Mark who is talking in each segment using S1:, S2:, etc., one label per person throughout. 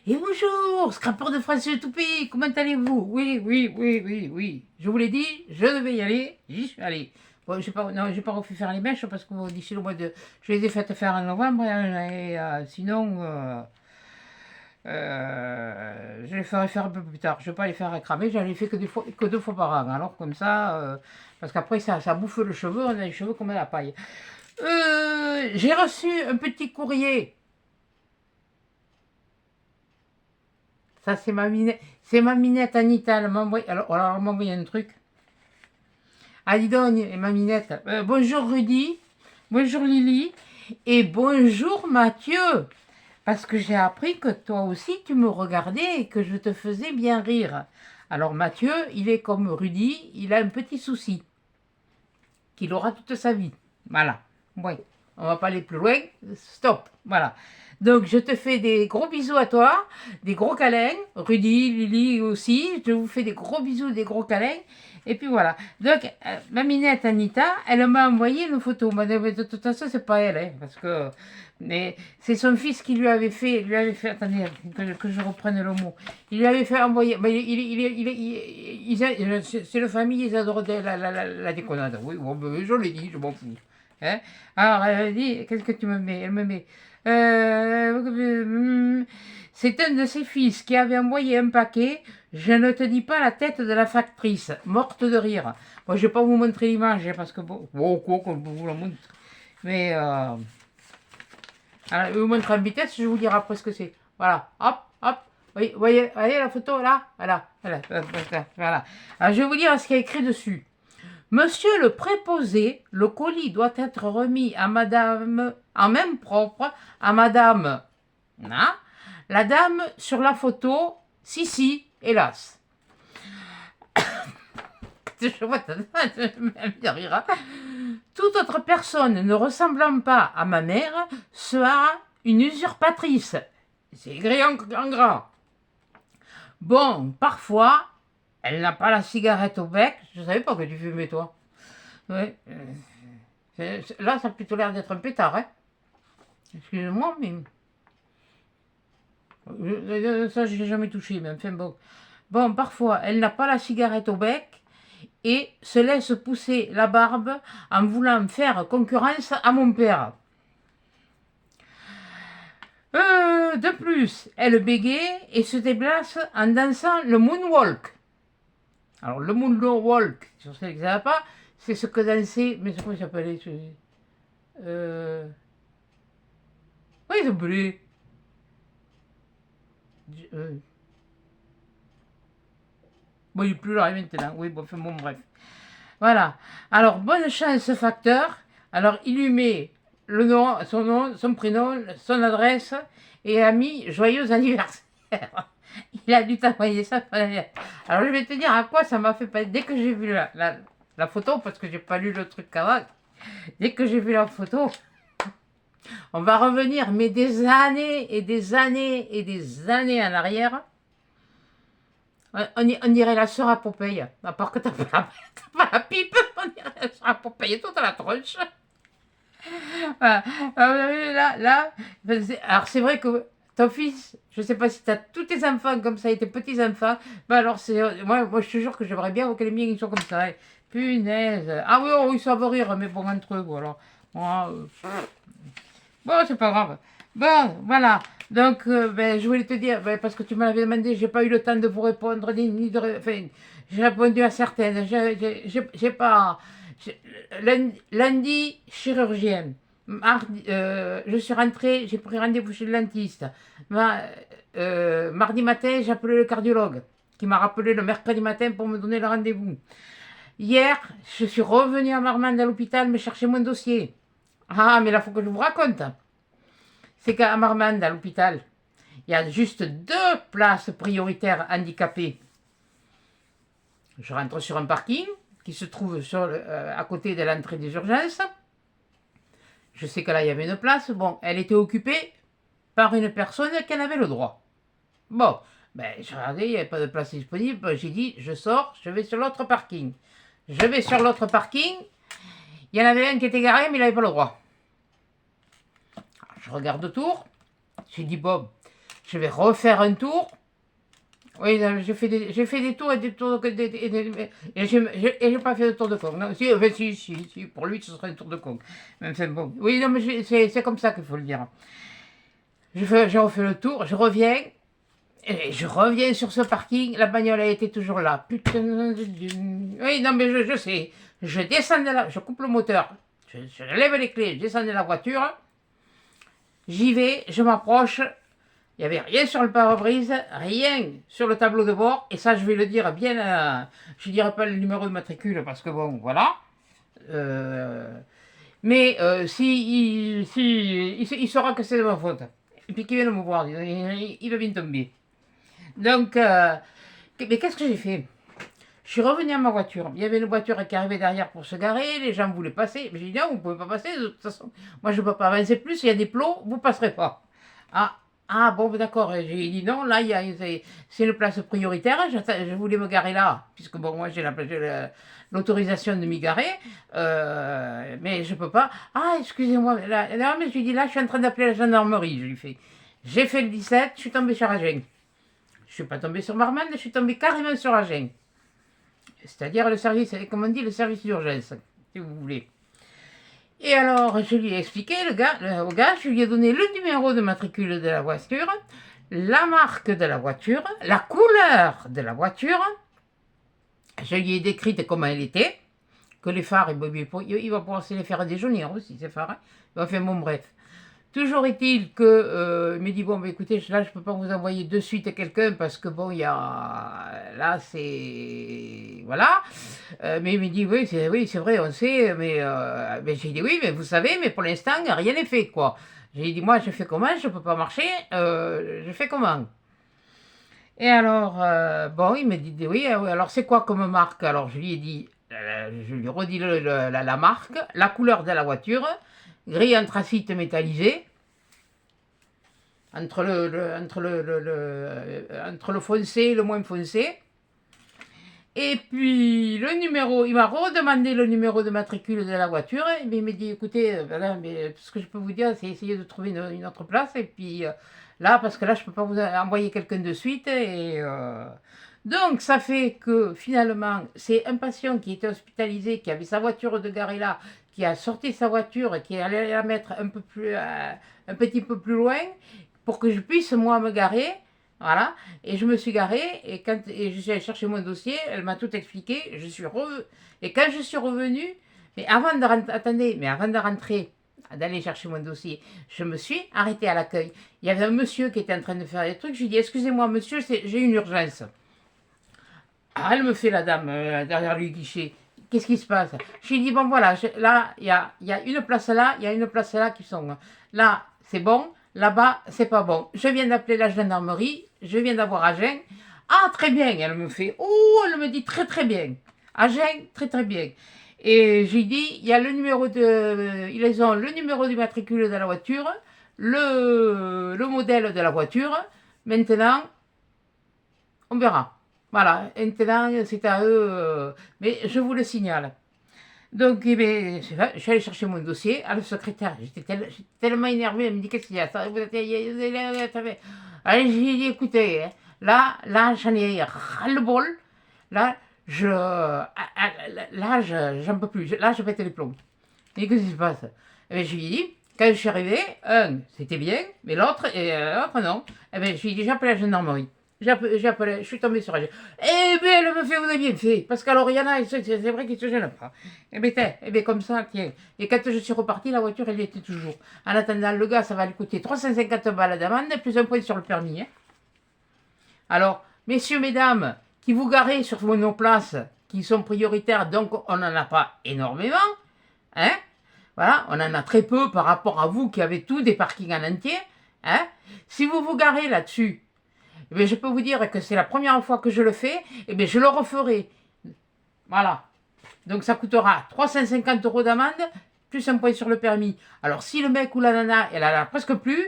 S1: Et bonjour, scrapper de français tout pays, comment allez-vous? Oui, oui, oui, oui, oui. Je vous l'ai dit, je devais y aller, j'y suis allé. Bon, j'ai pas refait faire les mèches parce que d'ici le mois de... Je les ai faites faire en novembre et sinon, je les ferai faire un peu plus tard. Je ne vais pas les faire cramer, j'en ai fait que deux fois par an. Alors comme ça, parce qu'après ça bouffe le cheveu, on a les cheveux comme à la paille. J'ai reçu un petit courrier. Ça, c'est ma minette Anita. Elle m'a envoyé, alors, elle m'a envoyé un truc. Ah, dis donc, ma minette. Bonjour Rudy. Bonjour Lily. Et bonjour Mathieu. Parce que j'ai appris que toi aussi, tu me regardais et que je te faisais bien rire. Alors Mathieu, il est comme Rudy. Il a un petit souci. Qu'il aura toute sa vie. Voilà. Oui. On va pas aller plus loin. Stop. Voilà. Donc, je te fais des gros bisous à toi, des gros câlins. Rudy, Lily aussi. Je vous fais des gros bisous, des gros câlins. Et puis voilà. Donc, ma minette Anita, elle m'a envoyé une photo. Mais de toute façon, c'est pas elle, hein, parce que mais c'est son fils qui lui avait fait, attendez, que je reprenne le mot. Il lui avait fait envoyer, c'est la famille, ils adorent la déconnade. Oui, bon, ben, je l'ai dit, je m'en fous. Hein. Alors, elle dit, qu'est-ce que tu me mets? Elle me met, c'est un de ses fils qui avait envoyé un paquet. Je ne te dis pas la tête de la factrice, morte de rire. Moi, je vais pas vous montrer l'image, parce que bon, quoi qu'on vous la montre. Mais, alors, je vais vous montrer en vitesse, je vais vous dire après ce que c'est. Voilà, hop, hop. Oui, voyez la photo là? Voilà, voilà, voilà. Alors, je vais vous dire ce qu'il y a écrit dessus. Monsieur le préposé, le colis doit être remis à madame, en même propre, à madame. Hein? La dame sur la photo, si, hélas. Je vois ta rire. Toute autre personne ne ressemblant pas à ma mère sera une usurpatrice. C'est écrit en gras. Bon, parfois, elle n'a pas la cigarette au bec. Je savais pas que tu fumais, toi. Ouais. Là, ça a plutôt l'air d'être un pétard, hein. Excusez-moi, mais... Ça, je l'ai jamais touché, mais enfin bon. Bon, parfois, elle n'a pas la cigarette au bec et se laisse pousser la barbe en voulant faire concurrence à mon père. De plus, elle bégaye et se déplace en dansant le moonwalk. Alors, le moonwalk, sur celle qui ne savent pas, c'est ce que dansait... Mais comment il s'appelait oui, il s'appelait... Bon, il n'est plus là maintenant. Oui, bon, enfin, bon, bref. Voilà. Alors, bonne chance, facteur. Alors, il lui met le nom, son prénom, son adresse et a mis joyeux anniversaire. Il a dû t'envoyer ça. Alors, je vais te dire à quoi ça m'a fait penser. Dès que j'ai vu la photo, parce que j'ai pas lu le truc avant, dès que j'ai vu la photo, on va revenir, mais des années et des années et des années en arrière. On dirait la sœur à Popeye, à part que t'as pas la pipe, on dirait la sœur à Popeye, toi t'as la tronche. Voilà. Là, alors c'est vrai que ton fils, je sais pas si t'as tous tes enfants comme ça et tes petits-enfants, ben alors moi je te jure que j'aimerais bien que les miens ils soient comme ça. Hein. Punaise. Ah oui, oh, ils savent rire, mais bon, entre eux, voilà. Moi, bon, c'est pas grave. Bon, voilà. Donc, ben, je voulais te dire, ben, parce que tu me l'avais demandé, j'ai pas eu le temps de vous répondre, ni de. Enfin, j'ai répondu à certaines. J'ai pas. Lundi, chirurgien. Mardi, je suis rentrée, j'ai pris rendez-vous chez le dentiste. Mardi matin, j'ai appelé le cardiologue, qui m'a rappelé le mercredi matin pour me donner le rendez-vous. Hier, je suis revenue à Marmande à l'hôpital me chercher mon dossier. Ah, mais là, il faut que je vous raconte. C'est qu'à Marmande, à l'hôpital, il y a juste 2 places prioritaires handicapées. Je rentre sur un parking qui se trouve à côté de l'entrée des urgences. Je sais que là, il y avait une place. Bon, elle était occupée par une personne qui en avait le droit. Bon, ben, je regardais, il n'y avait pas de place disponible. J'ai dit, je sors, je vais sur l'autre parking. Je vais sur l'autre parking. Il y en avait un qui était garé, mais il n'avait pas le droit. Alors, je regarde autour. J'ai dit, Bob, je vais refaire un tour. Oui, j'ai fait des tours et des tours et j'ai pas fait de tour de con. Non, si, enfin, si, pour lui, ce serait un tour de con. Enfin, bon. Oui, non, mais c'est comme ça qu'il faut le dire. Je refais le tour, je reviens, et je reviens sur ce parking, la bagnole a été toujours là. Putain de Dieu. Oui, non, mais je sais. Je descends de là, je coupe le moteur, je lève les clés, je descends de la voiture, j'y vais, je m'approche. Il n'y avait rien sur le pare-brise, rien sur le tableau de bord, et ça je vais le dire bien, je ne dirai pas le numéro de matricule parce que bon, voilà. Mais il saura que c'est de ma faute. Et puis qu'il vienne me voir, il va bien tomber. Donc, mais qu'est-ce que j'ai fait? Je suis revenu à ma voiture. Il y avait une voiture qui arrivait derrière pour se garer, les gens voulaient passer. J'ai dit non, vous ne pouvez pas passer, de toute façon. Moi je ne peux pas avancer plus, il y a des plots, vous ne passerez pas. Ah bon, d'accord. J'ai dit non, là, c'est une place prioritaire. Je voulais me garer là, puisque bon, moi, j'ai l'autorisation de m'y garer, mais je peux pas. Ah, excusez-moi, là, mais je lui dis là, je suis en train d'appeler la gendarmerie. Je lui fais. J'ai fait le 17, je suis tombé sur Agen. Je suis pas tombé sur Marmande, je suis tombé carrément sur Agen. C'est-à-dire le service, comme on dit, le service d'urgence, si vous voulez. Et alors, je lui ai expliqué, au gars, je lui ai donné le numéro de matricule de la voiture, la marque de la voiture, la couleur de la voiture. Je lui ai décrite comment elle était, que les phares, il va pouvoir se les faire déjeuner aussi, ces phares. Enfin, bon, bref. Toujours est-il que, il me dit, bon, bah, écoutez, là, je ne peux pas vous envoyer de suite quelqu'un parce que, bon, il y a... Là, c'est... Voilà. Mais il me dit, oui, c'est vrai, on sait, mais j'ai dit, oui, mais vous savez, mais pour l'instant, rien n'est fait, quoi. J'ai dit, moi, je fais comment? Je ne peux pas marcher, je fais comment? Et alors, bon, il me dit, oui, alors c'est quoi comme marque? Alors, je lui ai dit, je lui redis la marque, la couleur de la voiture, gris anthracite métallisé, entre le foncé et le moins foncé. Et puis le numéro, il m'a redemandé le numéro de matricule de la voiture, et il m'a dit, écoutez, voilà, mais tout ce que je peux vous dire, c'est essayer de trouver une autre place, et puis là, parce que là, je ne peux pas vous envoyer quelqu'un de suite, donc ça fait que finalement, c'est un patient qui était hospitalisé, qui avait sa voiture de garée là, qui a sorti sa voiture, qui allait la mettre un petit peu plus loin, pour que je puisse moi me garer. Voilà, et je me suis garée, et je suis allée chercher mon dossier, elle m'a tout expliqué, et quand je suis revenue, mais avant de rentrer, d'aller chercher mon dossier, je me suis arrêtée à l'accueil. Il y avait un monsieur qui était en train de faire des trucs, je lui ai dit, excusez-moi monsieur, j'ai une urgence. Ah, elle me fait la dame, derrière le guichet, qu'est-ce qui se passe? Je lui ai dit, bon voilà, là, il y a une place là, il y a une place là qui sont, là, c'est bon. Là-bas, c'est pas bon. Je viens d'appeler la gendarmerie, je viens d'avoir Agen. Ah, très bien, elle me fait. Oh, elle me dit très très bien. Agen, très très bien. Et j'ai dit, il y a le numéro ils ont le numéro du matricule de la voiture, le modèle de la voiture. Maintenant, on verra. Voilà, maintenant, c'est à eux. Mais je vous le signale. Donc, eh bien, je suis allée chercher mon dossier à la secrétaire. J'étais tellement énervée. Elle me dit, qu'est-ce qu'il y a? Allez, j'ai dit, écoutez, là, j'en ai ras-le-bol. Là, j'en peux plus. Là, je pète les plombs. Et qu'est-ce qui se passe? Eh bien, je lui ai dit, quand je suis arrivée, c'était bien, mais l'autre, non. Eh bien, je lui ai dit, j'appelle la gendarmerie. J'ai appelé, je suis tombée sur elle. Eh bien, elle me fait, vous avez bien fait. Parce qu'alors, il y en a, c'est vrai qu'ils ne se gênent pas. Eh bien, comme ça, tiens. Et quand je suis repartie, la voiture, elle y était toujours. En attendant, le gars, ça va lui coûter 350 balles d'amende, plus un point sur le permis. Hein. Alors, messieurs, mesdames, qui vous garez sur nos places, qui sont prioritaires, donc on n'en a pas énormément. Hein. Voilà, on en a très peu par rapport à vous qui avez tous des parkings en entier. Hein. Si vous vous garez là-dessus, eh bien, je peux vous dire que c'est la première fois que je le fais, et bien, je le referai. Voilà. Donc ça coûtera 350 € d'amende, plus un point sur le permis. Alors si le mec ou la nana, elle en a presque plus,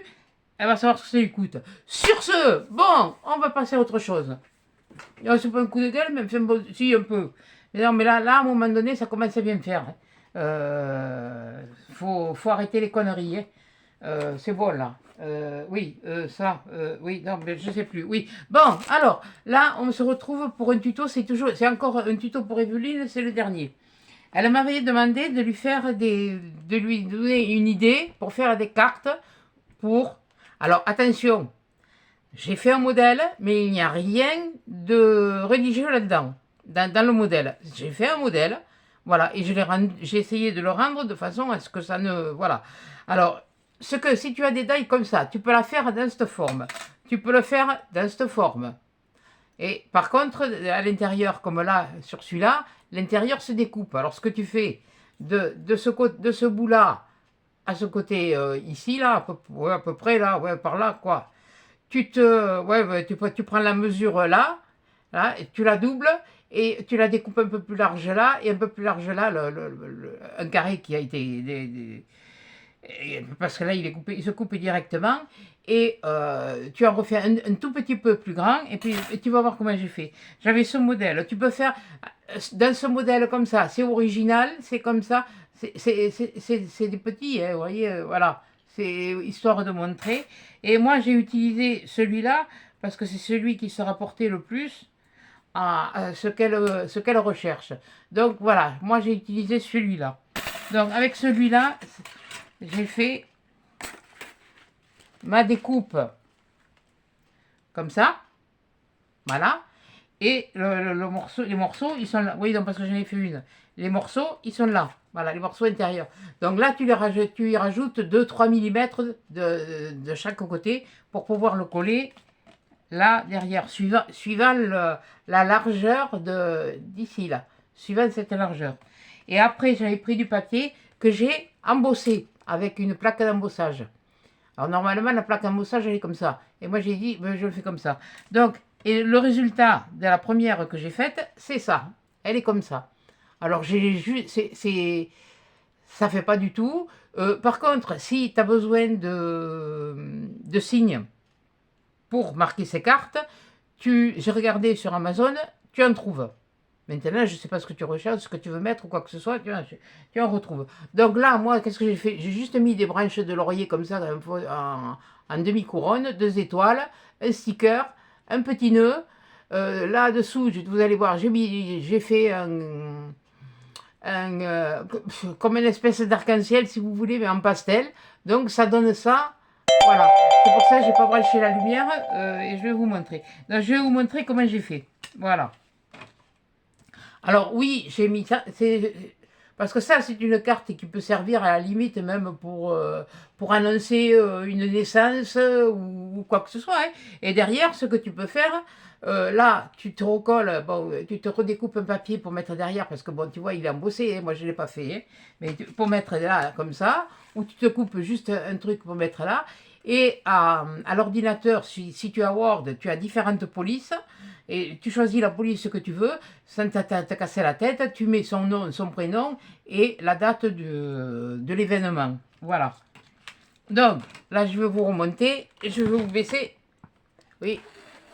S1: elle va savoir ce que ça lui coûte. Sur ce, bon, on va passer à autre chose. C'est pas un coup de gueule, mais enfin, bon, si, un peu. Mais non, mais là, à un moment donné, ça commence à bien faire. Faut arrêter les conneries. Hein. C'est bon là. Oui, ça, oui, non, mais je sais plus. Oui. Bon, alors, là, on se retrouve pour un tuto. C'est encore un tuto pour Evelyne, c'est le dernier. Elle m'avait demandé de lui faire de lui donner une idée pour faire des cartes pour. Alors, attention, j'ai fait un modèle, mais il n'y a rien de religieux là-dedans, dans le modèle. J'ai fait un modèle, voilà, et j'ai essayé de le rendre de façon à ce que ça ne... Voilà. Alors, si tu as des dailles comme ça, tu peux la faire dans cette forme. Tu peux le faire dans cette forme. Et par contre, à l'intérieur, comme là, sur celui-là, l'intérieur se découpe. Alors, ce que tu fais de ce bout-là à ce côté ici, là, ouais, à peu près là, ouais, par là, quoi. Ouais, tu prends la mesure là, là, et tu la doubles et tu la découpes un peu plus large là et un peu plus large là, un carré qui a été parce que là il se coupe directement et tu en refais un tout petit peu plus grand et puis tu vas voir comment j'ai fait. J'avais ce modèle, tu peux faire dans ce modèle comme ça, c'est original, c'est comme ça, c'est des petits, hein, vous voyez, voilà, c'est histoire de montrer. Et moi j'ai utilisé celui-là parce que c'est celui qui se rapportait le plus à ce qu'elle recherche. Donc voilà, moi j'ai utilisé celui-là. Donc avec celui-là, j'ai fait ma découpe comme ça, voilà, et les morceaux, ils sont là, oui, donc parce que j'en ai fait une, les morceaux, ils sont là, voilà, les morceaux intérieurs. Donc là, tu y rajoutes 2-3 mm de chaque côté pour pouvoir le coller là, derrière, suivant la largeur d'ici, là, suivant cette largeur. Et après, j'avais pris du papier que j'ai embossé avec une plaque d'embossage. Alors normalement, la plaque d'embossage, elle est comme ça. Et moi, j'ai dit, ben, je le fais comme ça. Donc, et le résultat de la première que j'ai faite, c'est ça. Elle est comme ça. Alors, ça fait pas du tout. Par contre, si tu as besoin de signes pour marquer ces cartes, j'ai regardé sur Amazon, tu en trouves. Maintenant, je ne sais pas ce que tu recherches, ce que tu veux mettre ou quoi que ce soit, tu en retrouves. Donc là, moi, qu'est-ce que j'ai fait? J'ai juste mis des branches de laurier comme ça, en demi-couronne, 2 étoiles, un sticker, un petit nœud. Là-dessous, vous allez voir, j'ai fait comme une espèce d'arc-en-ciel, si vous voulez, mais en pastel. Donc ça donne ça. Voilà. C'est pour ça que je n'ai pas branché la lumière et je vais vous montrer. Donc, je vais vous montrer comment j'ai fait. Voilà. Alors oui, j'ai mis ça, parce que ça c'est une carte qui peut servir à la limite même pour annoncer une naissance ou quoi que ce soit. Hein. Et derrière, ce que tu peux faire, là tu te recolles, bon, tu te redécoupes un papier pour mettre derrière, parce que bon, tu vois, il est embossé, hein, moi je ne l'ai pas fait, hein, mais pour mettre là comme ça, ou tu te coupes juste un truc pour mettre là. Et à l'ordinateur, si tu as Word, tu as différentes polices. Et tu choisis la police que tu veux, sans te casser la tête, tu mets son nom, son prénom et la date de l'événement. Voilà. Donc, là, je vais vous remonter et je vais vous baisser. Oui,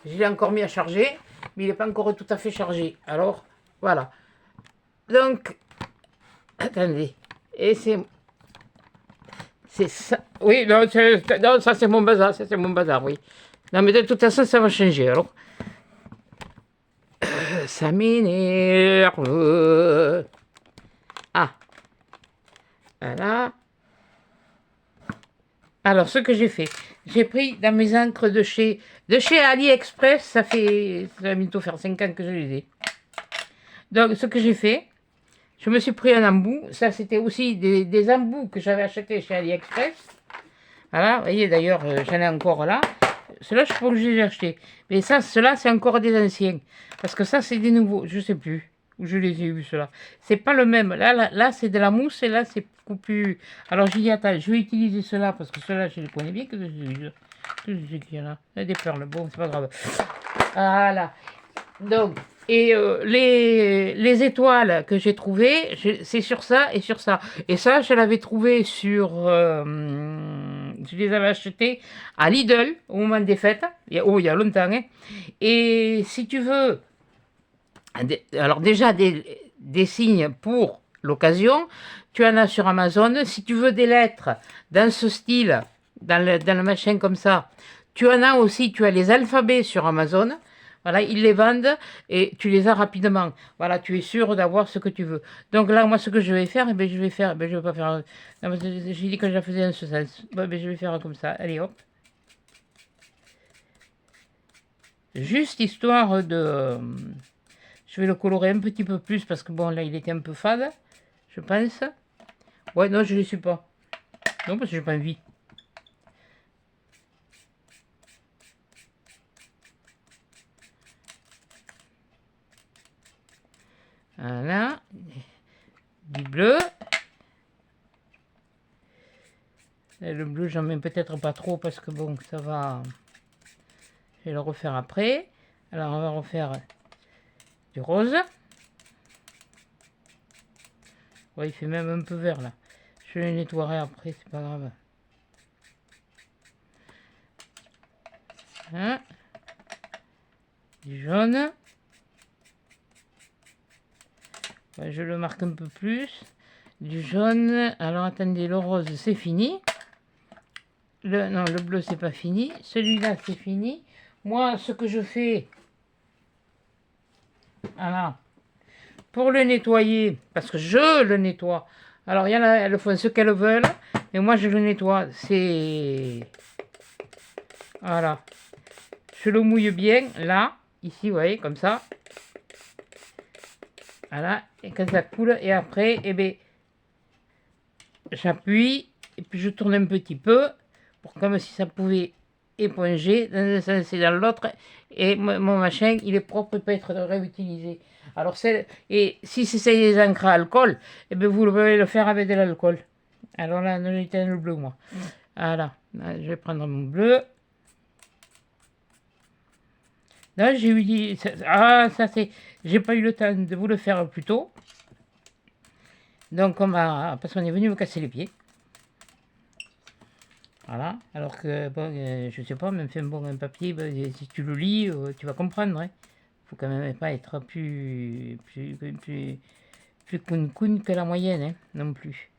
S1: je l'ai encore mis à charger, mais il n'est pas encore tout à fait chargé. Alors, voilà. Donc, attendez. Et c'est ça. Oui, non, ça c'est mon bazar, ça c'est mon bazar, oui. Non, mais de toute façon, ça va changer, alors. Ça m'énerve. Ah, voilà. Alors, ce que j'ai fait, j'ai pris dans mes encres de chez AliExpress, ça va bientôt faire 5 ans que je les ai. Donc, ce que j'ai fait, je me suis pris un embout. Ça, c'était aussi des embouts que j'avais achetés chez AliExpress. Voilà, vous voyez, d'ailleurs, j'en ai encore là. Cela, je sais pas que j'ai acheté. Mais ça, cela, c'est encore des anciens. Parce que ça, c'est des nouveaux. Je sais plus où je les ai eus, cela. C'est pas le même. Là c'est de la mousse et là, c'est beaucoup plus... Alors, j'ai dit, attends, je vais utiliser cela parce que cela, je les connais bien. Que j'ai qu'il y en a des perles. Bon, c'est pas grave. Voilà. Donc, et les étoiles que j'ai trouvées, c'est sur ça et sur ça. Et ça, je l'avais trouvé sur... je les avais achetées à Lidl au moment des fêtes. Il y a longtemps. Hein. Et si tu veux... Alors déjà, des signes pour l'occasion, tu en as sur Amazon. Si tu veux des lettres dans ce style, dans le machin comme ça. Tu en as aussi, tu as les alphabets sur Amazon. Voilà, ils les vendent et tu les as rapidement. Voilà, tu es sûr d'avoir ce que tu veux. Donc là, moi, ce que je vais faire, eh ben, je vais faire, ben, je vais pas faire. Non, parce que j'ai dit que je la faisais en ce sens. Bon, ben, je vais faire comme ça. Allez, hop. Juste histoire de. Je vais le colorer un petit peu plus parce que bon, là, il était un peu fade, je pense. Ouais, non, je ne les suis pas. Non, parce que j'ai pas envie. Voilà. Du bleu. Et le bleu, j'en mets peut-être pas trop parce que bon, ça va. Je vais le refaire après. Alors, on va refaire du rose. Ouais, il fait même un peu vert là. Je vais le nettoierai après, c'est pas grave. Hein, du jaune. Ouais, je le marque un peu plus. Du jaune. Alors, attendez, le rose, c'est fini. Non, le bleu, c'est pas fini. Celui-là, c'est fini. Moi, ce que je fais, voilà, pour le nettoyer, parce que je le nettoie. Alors, il y en a, elles font ce qu'elles veulent, mais moi, je le nettoie. C'est... Voilà. Je le mouille bien, là, ici, vous voyez, comme ça. Voilà, et quand ça coule, et après, eh bien, j'appuie, et puis je tourne un petit peu, pour comme si ça pouvait éponger dans un sens et dans l'autre, et mon machin, il est propre, il peut être réutilisé. Alors, et si c'est des encres à alcool, eh bien, vous pouvez le faire avec de l'alcool. Alors là, non, j'éteins le bleu, moi. Voilà, là, je vais prendre mon bleu. Là, j'ai eu dit, ça c'est, j'ai pas eu le temps de vous le faire plus tôt. Donc, parce qu'on est venu me casser les pieds. Voilà, alors que, bon, je sais pas, même fait un papier, ben, si tu le lis, tu vas comprendre. Hein. Faut quand même pas être plus coun que la moyenne, hein, non plus.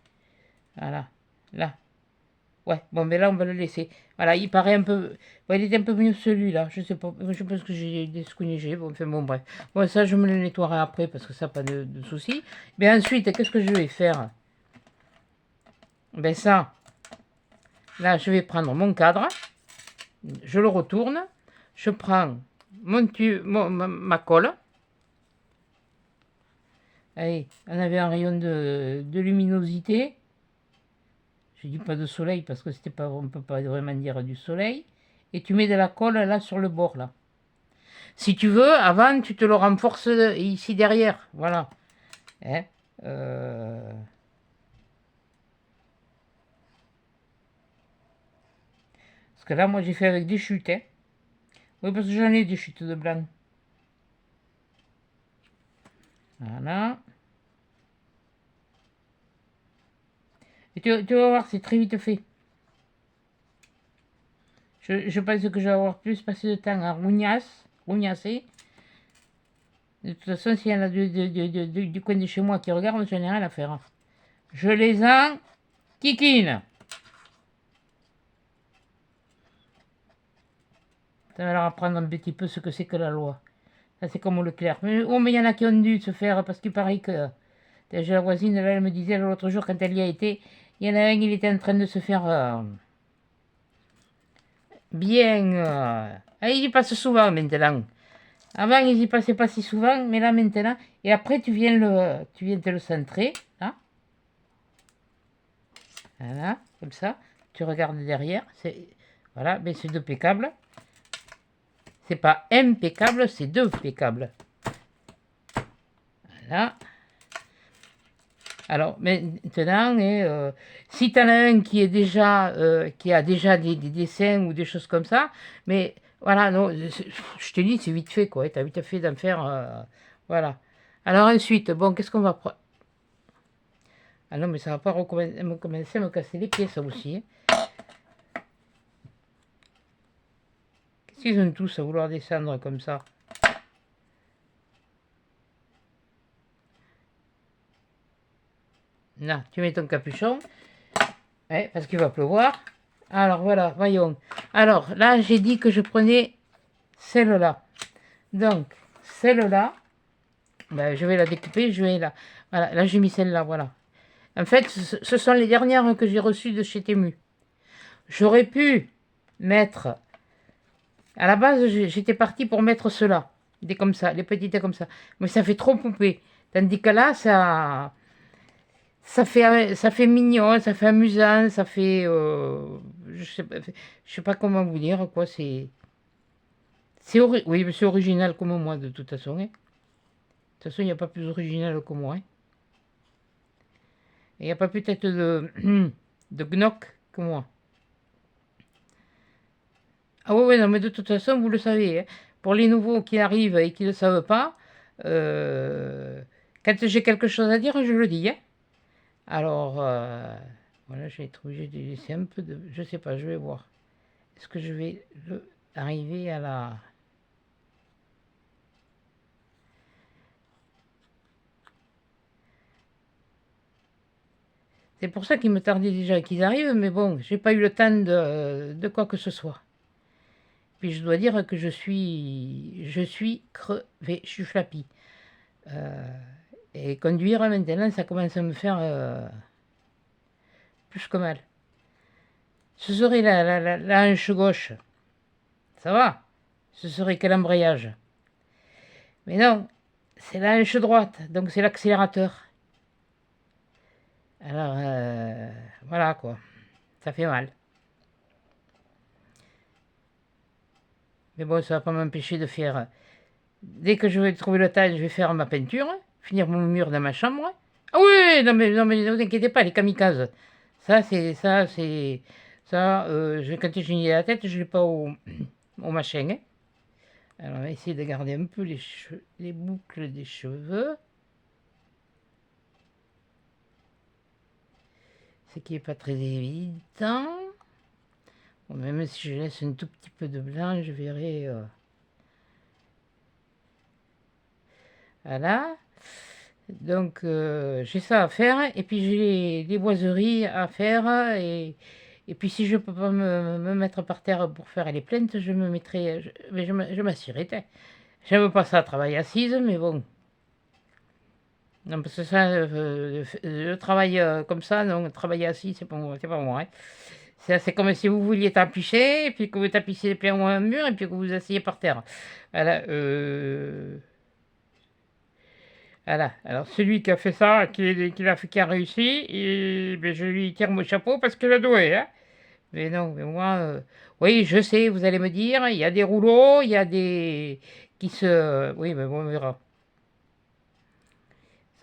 S1: Voilà, là. Ouais, bon, mais là, on va le laisser. Voilà, il paraît un peu... Bon, il est un peu mieux celui-là, je sais pas, je pense que j'ai des scounigés, bon, enfin, bon, bref. Bon, ça, je me le nettoierai après, parce que ça, pas de souci. Mais ensuite, qu'est-ce que je vais faire? Ben ça, là, je vais prendre mon cadre, je le retourne, je prends ma colle. Allez, on avait un rayon de luminosité. Je dis pas de soleil parce que c'était pas, on peut pas vraiment dire du soleil. Et tu mets de la colle là sur le bord là. Si tu veux, avant tu te le renforces ici derrière. Voilà. Hein, Parce que là, moi j'ai fait avec des chutes. Hein. Oui, parce que j'en ai des chutes de blanc. Voilà. Et tu vas voir, c'est très vite fait. Je pense que je vais avoir plus passé de temps à rougnacer. De toute façon, s'il y en a du coin de chez moi qui regardent, je n'ai rien à faire. Je les en kikine. Ça va leur apprendre un petit peu ce que c'est que la loi. Ça, c'est comme au Leclerc. Mais il y en a qui ont dû se faire, parce qu'il paraît que... J'ai la voisine, là, elle me disait l'autre jour, quand elle y a été, il y en a un, il était en train de se faire bien... il y passe souvent maintenant. Avant, ils y passaient pas si souvent, mais là, maintenant... Et après, tu viens te le centrer, là. Voilà, comme ça. Tu regardes derrière. Voilà, mais c'est deux câbles. C'est pas impeccable, c'est deux câbles. Voilà. Alors, maintenant, si tu en as un qui a déjà des dessins ou des choses comme ça, mais voilà, non, je te dis, c'est vite fait, quoi. Tu as vite fait d'en faire, voilà. Alors ensuite, bon, qu'est-ce qu'on va prendre? Ah non, mais ça va pas commencer à me casser les pieds, ça aussi. Hein. Qu'est-ce qu'ils ont tous à vouloir descendre comme ça? Là, tu mets ton capuchon, parce qu'il va pleuvoir. Alors voilà, voyons. Alors là, j'ai dit que je prenais celle-là. Donc, celle-là, ben, je vais la découper, je vais là. Voilà, là j'ai mis celle-là, voilà. En fait, ce sont les dernières que j'ai reçues de chez Temu. J'aurais pu mettre... À la base, j'étais partie pour mettre cela. Des comme ça, les petites comme ça. Mais ça fait trop poupée. Tandis que là, ça fait mignon, ça fait amusant, ça fait... je sais pas comment vous dire, quoi. Oui, mais c'est original comme moi, de toute façon. Hein. De toute façon, il n'y a pas plus original que moi. Hein. Il n'y a pas plus tête de gnoc que moi. Ah oui, non, mais de toute façon, vous le savez. Hein. Pour les nouveaux qui arrivent et qui ne le savent pas, euh, quand j'ai quelque chose à dire, je le dis. Hein. Alors, voilà, j'ai été obligé de laisser un peu de... Je sais pas, je vais voir. Est-ce que je vais arriver à la... C'est pour ça qu'il me tardait déjà qu'ils arrivent, mais bon, j'ai pas eu le temps de quoi que ce soit. Puis je dois dire que je suis crevé, je suis flappy. Et conduire maintenant, ça commence à me faire plus que mal. Ce serait la hanche gauche, ça va. Ce serait que l'embrayage. Mais non, c'est la hanche droite, donc c'est l'accélérateur. Alors, voilà quoi, ça fait mal. Mais bon, ça va pas m'empêcher de faire... Dès que je vais trouver le temps, je vais faire ma peinture, finir mon mur dans ma chambre. Ah oui, non mais ne vous inquiétez pas, les kamikazes. Quand j'ai mis la tête, je l'ai pas au machin. Hein. Alors, on va essayer de garder un peu les boucles des cheveux. Ce qui n'est pas très évident. Bon, même si je laisse un tout petit peu de blanc, je verrai... Voilà. Donc, j'ai ça à faire. Et puis, j'ai les boiseries à faire. Et puis, si je ne peux pas me mettre par terre pour faire les plaintes, je me mettrai... Je m'assirai. J'aime pas ça, travailler assise, mais bon. Non, parce que ça, le travail comme ça, non, travailler assis, c'est pas moi. Hein. C'est comme si vous vouliez tapicher, et puis que vous tapissez plein un mur, et puis que vous asseyez par terre. Voilà. Voilà. Alors, celui qui a fait ça, qui a réussi, et, ben, je lui tire mon chapeau parce qu'il a doué. Hein. Mais non, mais moi, oui, je sais, vous allez me dire, il y a des rouleaux, il y a des qui se... Oui, mais bon, on verra.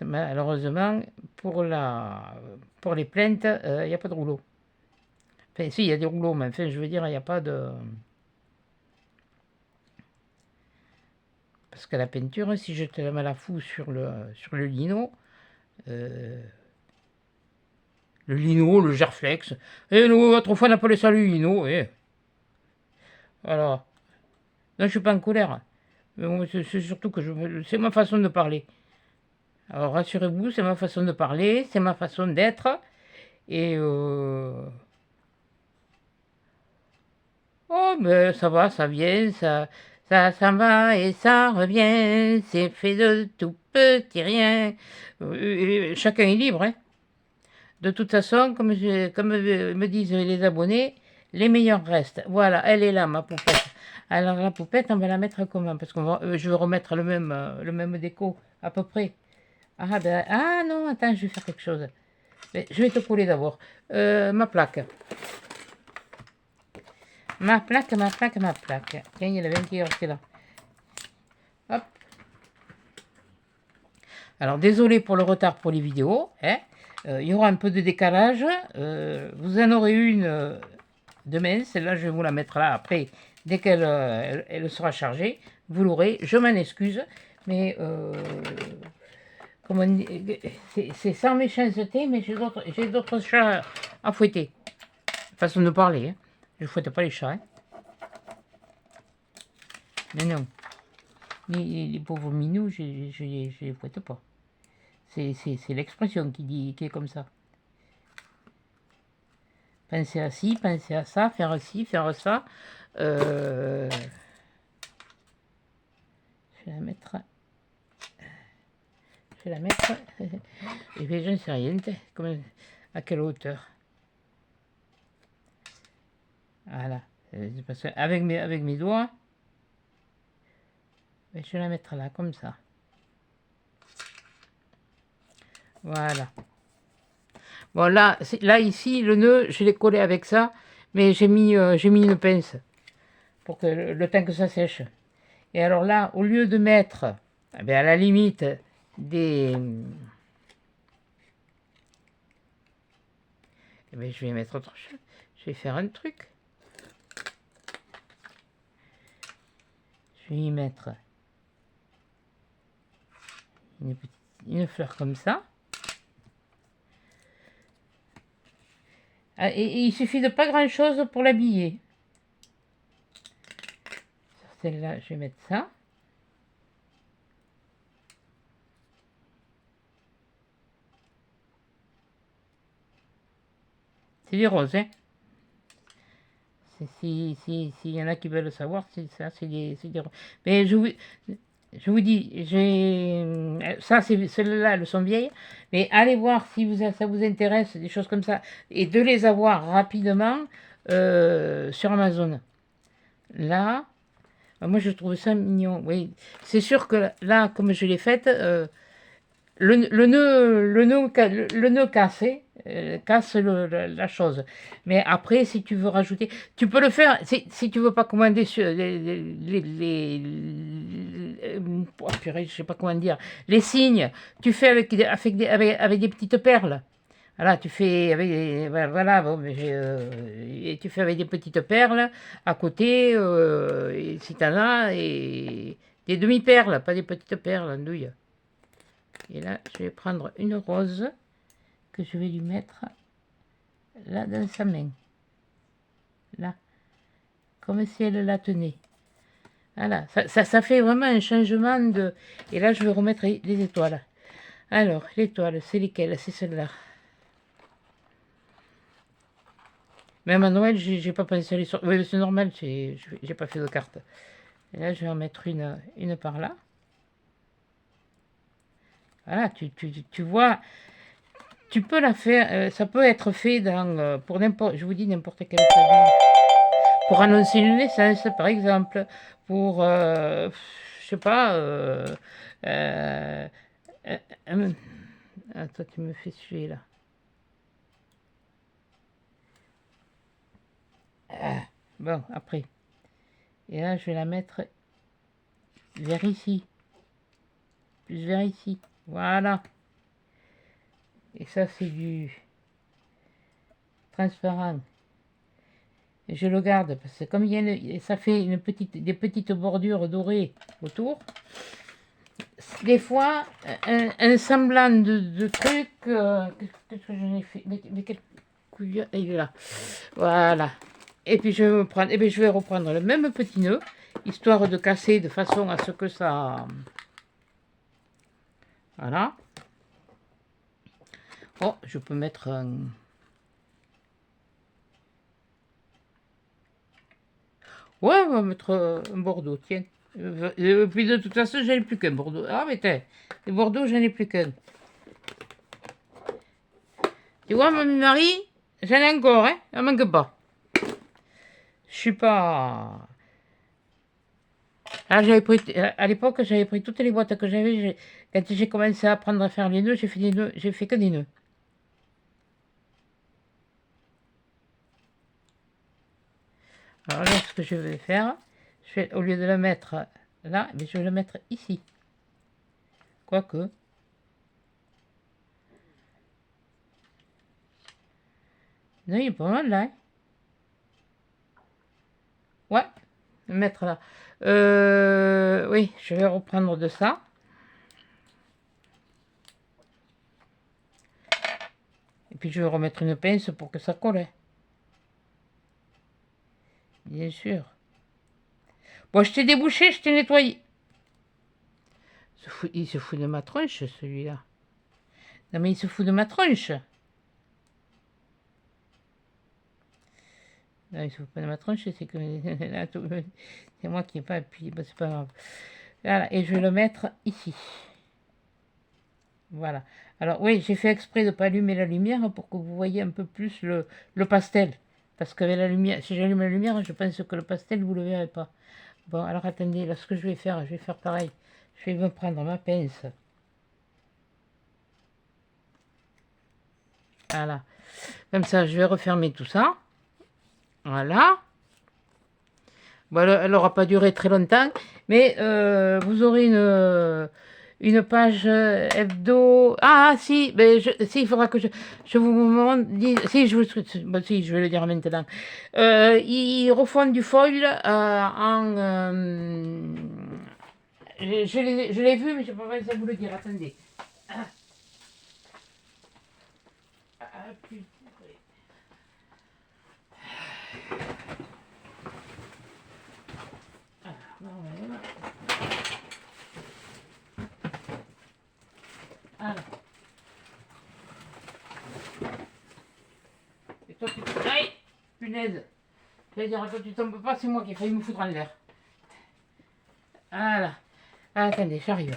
S1: Malheureusement, pour les plaintes, il n'y a pas de rouleau. Enfin, si, il y a des rouleaux, mais enfin, je veux dire, il n'y a pas de... Parce que la peinture, si je te la mets à la fous sur le lino, le Gerflex, et nous, autrefois, on appelait ça le lino, et... Alors, non, je suis pas en colère. Mais c'est surtout que c'est ma façon de parler. Alors, rassurez-vous, c'est ma façon de parler, c'est ma façon d'être, et... Oh, mais ça va, ça vient, ça va et ça revient, c'est fait de tout petit rien. Chacun est libre, hein. De toute façon, comme me disent les abonnés, les meilleurs restent. Voilà, elle est là, ma poupette. Alors la poupette, on va la mettre comment? Parce que je vais remettre le même déco, à peu près. Ah non, attends, je vais faire quelque chose. Mais je vais te coller d'abord. Ma plaque. Ma plaque. Tiens, il y a le ventilateur qui est là. Hop. Alors, désolé pour le retard pour les vidéos. Hein. Il y aura un peu de décalage. Vous en aurez une demain. Celle-là, je vais vous la mettre là après. Dès qu'elle elle sera chargée, vous l'aurez. Je m'en excuse. Mais c'est sans méchanceté, mais j'ai d'autres chats à fouetter. Façon de parler. Hein. Je ne fouette pas les chats. Hein. Mais non. Les pauvres minous, je les fouette pas. C'est l'expression qui est comme ça. Penser à ci, penser à ça, faire ci, faire ça. Je vais la mettre... Je vais la mettre... Et bien, je ne sais rien. À quelle hauteur? Voilà. Parce qu'avec mes doigts, je vais la mettre là, comme ça. Voilà. Bon, là ici, le nœud, je l'ai collé avec ça, mais j'ai mis une pince pour que le temps que ça sèche. Et alors là, au lieu de mettre, à la limite, des... je vais mettre autre chose. Je vais faire un truc. Je vais y mettre une fleur comme ça. Et il suffit de pas grand chose pour l'habiller. Sur celle-là, je vais mettre ça. C'est des roses, hein. S'il y en a qui veulent savoir, c'est ça, c'est des roses. Mais je vous dis, ça, celles-là, elles sont vieilles, mais allez voir si ça vous intéresse, des choses comme ça, et de les avoir rapidement sur Amazon. Là, moi je trouve ça mignon, oui. C'est sûr que là, comme je l'ai faite, le nœud cassé casse la chose. Mais après, si tu veux rajouter, tu peux le faire. Si tu veux pas commander sur oh, purée, je sais pas comment dire, les signes, tu fais avec des petites perles. Voilà, tu fais avec voilà, bon, et tu fais avec des petites perles à côté, et si t'en as, et des demi-perles, pas des petites perles, andouille. Et là, je vais prendre une rose que je vais lui mettre là dans sa main. Là. Comme si elle la tenait. Voilà. Ça fait vraiment un changement de... Et là, je vais remettre les étoiles. Alors, l'étoile, c'est lesquelles? C'est celle-là. Même à Noël, j'ai pas pensé à les sortir. Oui, c'est normal, j'ai pas fait de carte. Et là, je vais en mettre une par là. Voilà, tu vois... Tu peux la faire, ça peut être fait pour n'importe, je vous dis n'importe quel occasion. Pour annoncer une naissance, par exemple, pour, je sais pas, euh, attends, tu me fais suer là. Bon, après. Et là, je vais la mettre vers ici. Plus vers ici. Voilà. Et ça, c'est du transparent. Et je le garde parce que comme ça fait des petites bordures dorées autour, des fois, un semblant de truc, qu'est-ce que j'en ai fait, mais quel couillon, il est là, voilà. Et puis je vais prendre, et puis je vais reprendre le même petit nœud, histoire de casser de façon à ce que ça, voilà. Oh, je peux mettre un... Ouais, on va mettre un Bordeaux, tiens. Et puis de toute façon, j'en ai plus qu'un Bordeaux. Ah, mais tiens, les Bordeaux, j'en ai plus qu'un. Tu vois, mon mari, j'en ai encore, hein, ça manque pas. Je suis pas... Ah, à l'époque, j'avais pris toutes les boîtes que j'avais. Quand j'ai commencé à apprendre à faire les nœuds, j'ai fait que des nœuds. Alors là, ce que je vais faire, au lieu de le mettre là, je vais le mettre ici. Quoique. Non, il est pas mal là. Hein. Ouais, le mettre là. Oui, je vais reprendre de ça. Et puis je vais remettre une pince pour que ça colle. Bien sûr. Bon, je t'ai débouché, je t'ai nettoyé. Il se fout de ma tronche, celui-là. Non, mais il se fout de ma tronche. Là, il faut pas de ma tronche, c'est que c'est moi qui n'ai pas appuyé, bon, c'est pas grave. Voilà, et je vais le mettre ici. Voilà. Alors oui, j'ai fait exprès de ne pas allumer la lumière pour que vous voyez un peu plus le pastel. Parce qu'avec la lumière, si j'allume la lumière, je pense que le pastel, vous ne le verrez pas. Bon, alors attendez, là, ce que je vais faire pareil. Je vais me prendre ma pince. Voilà. Comme ça, je vais refermer tout ça. Voilà. Bon, elle n'aura pas duré très longtemps, mais vous aurez une page hebdo. Ah, si, ben si, il faudra que je vous montre. Si, bon, si, je vais le dire maintenant. Ils refont du foil en. Je l'ai vu, mais je ne sais pas pensé à vous le dire. Attendez. Ah, ah, putain. Ah, non, mais alors. Et toi, tu te. Aïe, punaise. Je vais dire, toi, tu tombes pas, c'est moi qui ai failli me foutre en l'air. Voilà. Ah, attendez, j'arrive.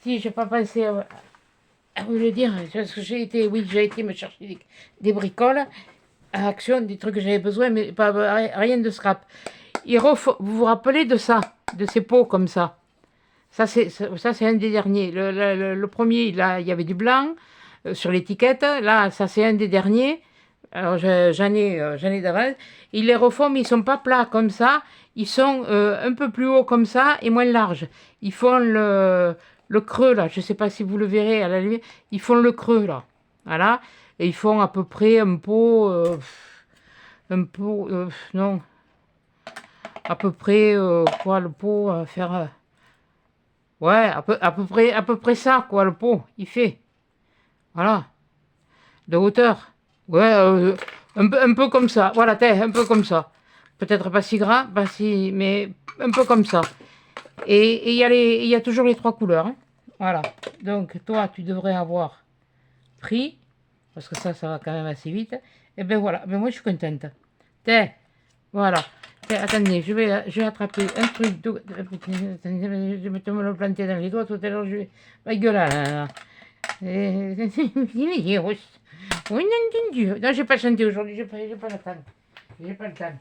S1: Si, j'ai pas pensé à vous le dire, parce que j'ai été me chercher des bricoles à Action, des trucs que j'avais besoin, mais pas rien de scrap. Vous vous rappelez de ça, de ces pots comme ça? Ça, c'est un des derniers. Le premier, là, il y avait du blanc sur l'étiquette. Là, ça, c'est un des derniers. Alors, j'en ai d'avance. Ils les refont, mais ils sont pas plats comme ça. Ils sont un peu plus hauts comme ça et moins larges. Ils font le creux, là. Je sais pas si vous le verrez à la lumière. Ils font le creux, là. Voilà. Et ils font à peu près un pot... non. À peu près, quoi, le pot, faire... ouais, à peu près ça, quoi, le pot, il fait. Voilà. De hauteur. Ouais, un peu comme ça. Voilà, un peu comme ça. Peut-être pas si gras, pas si, mais un peu comme ça. Et il y a toujours les trois couleurs, hein. Voilà. Donc, toi, tu devrais avoir pris, parce que ça va quand même assez vite. Et ben voilà, mais moi, je suis contente. Tiens, voilà. Tiens, attendez, je vais attraper un truc. Je vais me le planter dans les doigts tout à l'heure. Je vais. Ma gueule là. Oui, non, non, j'ai pas chanté aujourd'hui, j'ai pas le temps. J'ai pas le temps.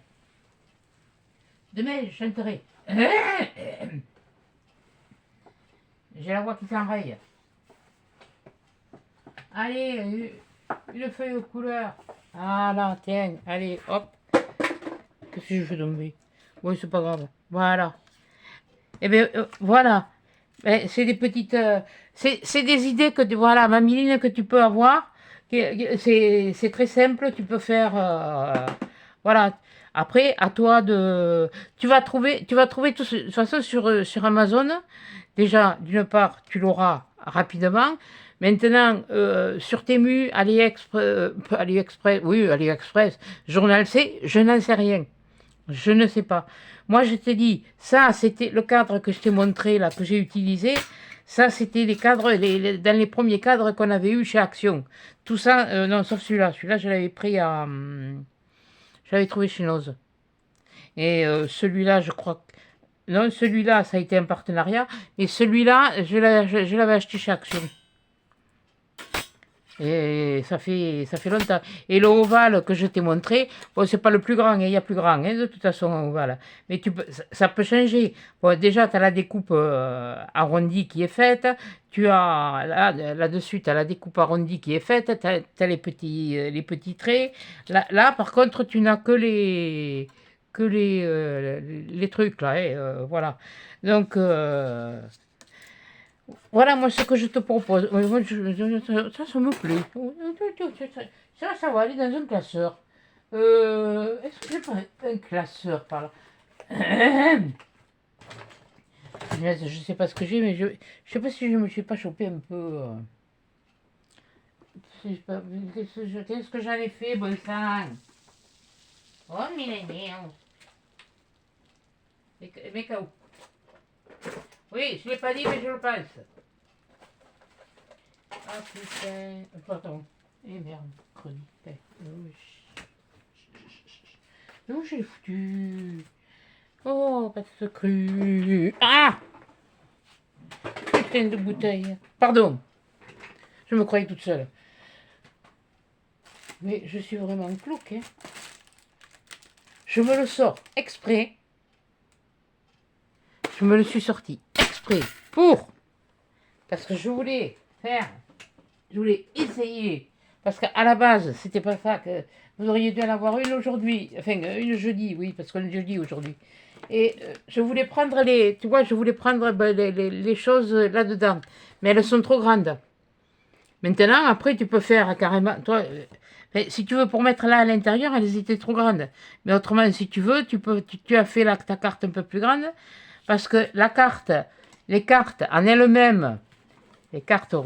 S1: Demain, je chanterai. J'ai la voix qui s'enraye. Allez, une feuille aux couleurs. Ah là, tiens, allez, hop. Qu'est-ce que je fais tomber? Oui, c'est pas grave. Voilà. Et bien, voilà. Ben, c'est des petites. C'est des idées que, voilà, Mamiline, que tu peux avoir. C'est très simple, tu peux faire. Voilà. Après, à toi de. Tu vas trouver tout, de toute façon sur Amazon. Déjà, d'une part, tu l'auras rapidement. Maintenant, sur Temu, AliExpress, oui, AliExpress, Journal C, je n'en sais rien. Je ne sais pas. Moi, je t'ai dit, ça, c'était le cadre que je t'ai montré, là, que j'ai utilisé. Ça, c'était les cadres, dans les premiers cadres qu'on avait eu chez Action. Tout ça, non, sauf celui-là. Celui-là, je l'avais pris à. Je l'avais trouvé chez Noz. Et celui-là, je crois que. Non, celui-là, ça a été un partenariat. Mais celui-là, je l'avais acheté chez Action. Et ça fait longtemps. Et le ovale que je t'ai montré, bon, c'est pas le plus grand, hein, il y a plus grand, hein, de toute façon, ovale. Mais ça peut changer. Bon, déjà, tu as la découpe arrondie qui est faite. Tu as, là-dessus, tu as la découpe arrondie qui est faite. Tu as, les petits traits. Là, par contre, tu n'as que les trucs, là. Voilà. Donc, voilà, moi, ce que je te propose. Moi, ça me plaît. Ça va aller dans un classeur. Est-ce que j'ai pas un classeur par là? Je sais pas ce que j'ai, mais je sais pas si je me suis pas chopé un peu. Qu'est-ce que j'en ai fait, bon sang? Oh, millénaire. Mais KO. Oui, je l'ai pas dit, mais je le pense. Ah putain. Pardon. Eh merde, crevé. Où j'ai foutu? Oh, pas de cru. Ah! Putain de bouteille. Pardon. Je me croyais toute seule. Mais je suis vraiment clouque, hein. Je me le sors exprès. Je me le suis sorti exprès pour. Parce que je voulais faire. Je voulais essayer. Parce qu'à la base, c'était pas ça que. Vous auriez dû en avoir une aujourd'hui. Enfin, une jeudi, oui, parce qu'on est jeudi aujourd'hui. Et je voulais prendre les. Tu vois, je voulais prendre les choses là-dedans. Mais elles sont trop grandes. Maintenant, après, tu peux faire carrément. Toi, si tu veux pour mettre là à l'intérieur, elles étaient trop grandes. Mais autrement, si tu veux, tu as fait ta carte un peu plus grande. Parce que la carte, les cartes en elles-mêmes, les cartes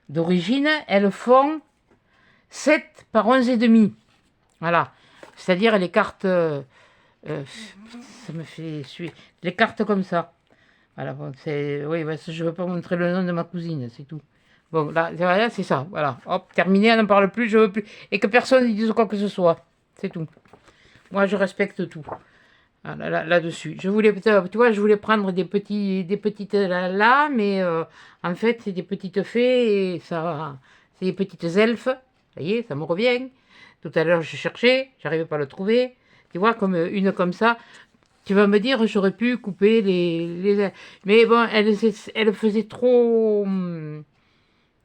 S1: d'origine, elles font 7 par 11 et demi. Voilà. C'est-à-dire les cartes. Ça me fait suer. Les cartes comme ça. Voilà, bon, oui, je ne veux pas montrer le nom de ma cousine, c'est tout. Bon, là c'est ça, voilà. Hop, terminé, on n'en parle plus, je veux plus. Et que personne ne dise quoi que ce soit. C'est tout. Moi, je respecte tout. Voilà, là-dessus. Je voulais, tu vois, je voulais prendre des petites là, mais en fait, c'est des petites fées et ça, c'est des petites elfes. Ça y est, ça me revient. Tout à l'heure, je cherchais, j'arrivais pas à le trouver. Tu vois, comme une comme ça. Tu vas me dire, j'aurais pu couper les. Mais bon, elle faisait trop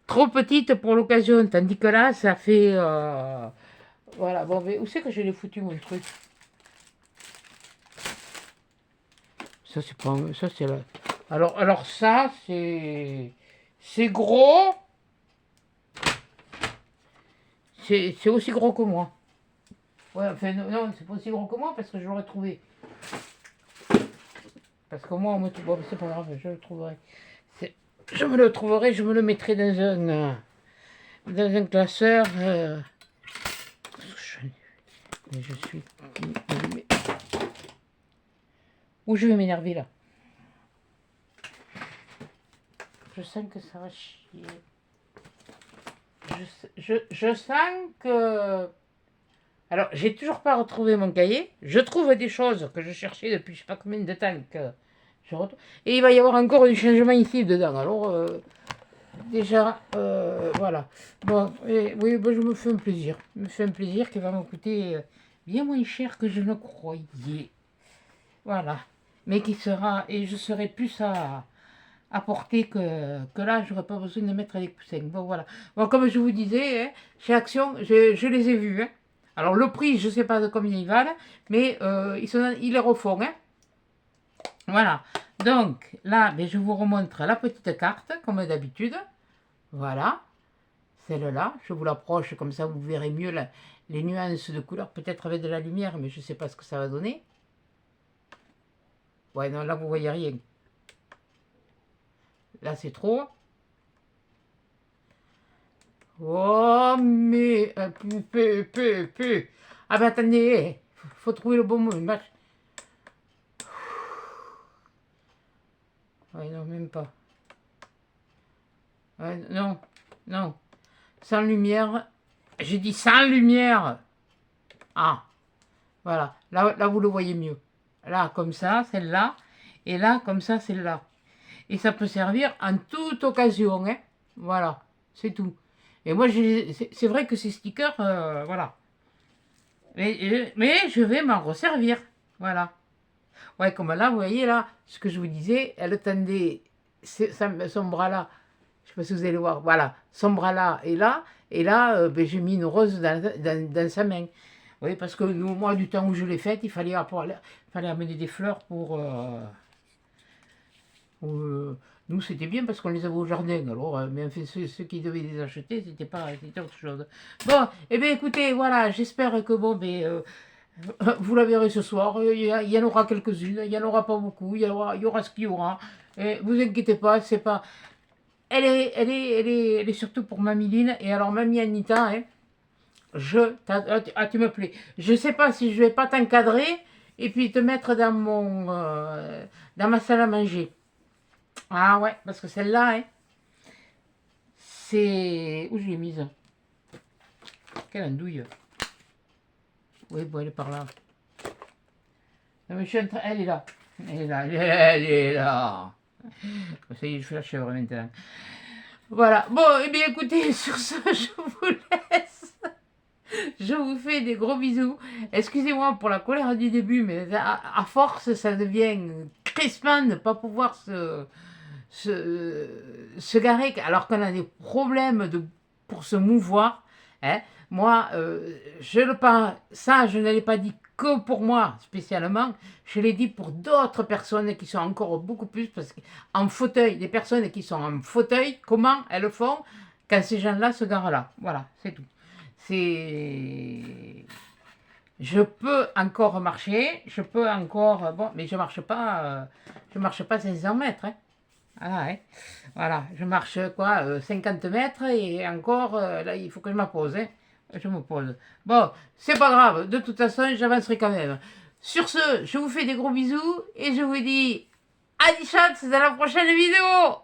S1: petite pour l'occasion. Tandis que là, ça fait. Voilà, bon, mais où c'est que je l'ai foutu mon truc? Ça, c'est pas. Ça, c'est là. Alors ça, c'est. C'est gros. C'est aussi gros que moi. Ouais, enfin, non, c'est pas aussi gros que moi parce que je l'aurais trouvé. Parce que moi, bon, c'est pas grave, je le trouverai. Je me le trouverai, je me le mettrai dans un classeur. Mais je suis. Où je vais m'énerver là? Je sens que ça va chier. Je sens que. Alors, j'ai toujours pas retrouvé mon cahier. Je trouve des choses que je cherchais depuis je sais pas combien de temps que je retrouve. Et il va y avoir encore du changement ici dedans. Alors, déjà, voilà. Bon, oui, bon, je me fais un plaisir. Je me fais un plaisir qui va me coûter bien moins cher que je ne croyais. Voilà. Mais qui sera. Et je serai plus à porter que là, j'aurais pas besoin de mettre les coussins. Bon, voilà. Bon, comme je vous disais, hein, chez Action, je les ai vus. Hein. Alors, le prix, je sais pas de combien ils valent, mais ils les refont. Hein. Voilà. Donc, là, ben, je vous remontre la petite carte, comme d'habitude. Voilà. Celle-là, je vous l'approche, comme ça vous verrez mieux les nuances de couleur, peut-être avec de la lumière, mais je ne sais pas ce que ça va donner. Ouais, non, là, vous voyez rien. Là, c'est trop. Oh, mais... Ah, ben attendez, faut trouver le bon mot. Ouais, non, même pas. Ouais, non, non. Sans lumière. J'ai dit sans lumière. Ah, voilà. Là, vous le voyez mieux. Là, comme ça, celle-là. Et là, comme ça, celle-là. Et ça peut servir en toute occasion. Hein. Voilà, c'est tout. Et moi, c'est vrai que ces stickers, voilà. Mais je vais m'en resservir. Voilà. Ouais, comme là, vous voyez là, ce que je vous disais, elle tendait son bras là. Je ne sais pas si vous allez le voir. Voilà, son bras là et là. Et là, ben, j'ai mis une rose dans sa main. Oui, parce que moi, du temps où je l'ai faite, il fallait amener des fleurs pour... nous, c'était bien parce qu'on les avait au jardin. Alors, mais enfin, ceux qui devaient les acheter, c'était autre chose. Bon, eh bien, écoutez, voilà, j'espère que bon, ben, vous la verrez ce soir. Il y en aura quelques-unes, il n'y en aura pas beaucoup. Il y aura ce qu'il y aura. Et vous inquiétez pas, c'est pas. Elle est surtout pour Mamie Line. Et alors, Mamie Anita, hein, tu me plais. Je sais pas si je vais pas t'encadrer et puis te mettre dans ma salle à manger. Ah ouais, parce que celle-là, hein, c'est... Où je l'ai mise? Quelle andouille. Oui, bon, elle est par là. Non, mais je suis en train... Elle est là. Elle est là. Elle est là. Ça y est, je fais la chèvre maintenant. Voilà. Bon, eh bien, écoutez, sur ce, je vous laisse. Je vous fais des gros bisous. Excusez-moi pour la colère du début, mais à force, ça devient crispant de ne pas pouvoir se garer, alors qu'on a des problèmes pour se mouvoir. Hein. Moi, je le pense, ça, je ne l'ai pas dit que pour moi spécialement, je l'ai dit pour d'autres personnes qui sont encore beaucoup plus, parce qu'en fauteuil, des personnes qui sont en fauteuil, comment elles le font quand ces gens-là se garent là. Voilà, c'est tout. C'est... Je peux encore marcher, je peux encore... Bon, mais je marche pas 500 mètres, hein. Voilà, hein. Voilà, je marche quoi, 50 mètres et encore, là, il faut que je me pose, hein. Je me pose. Bon, c'est pas grave, de toute façon, j'avancerai quand même. Sur ce, je vous fais des gros bisous et je vous dis à 10 chance dans la prochaine vidéo.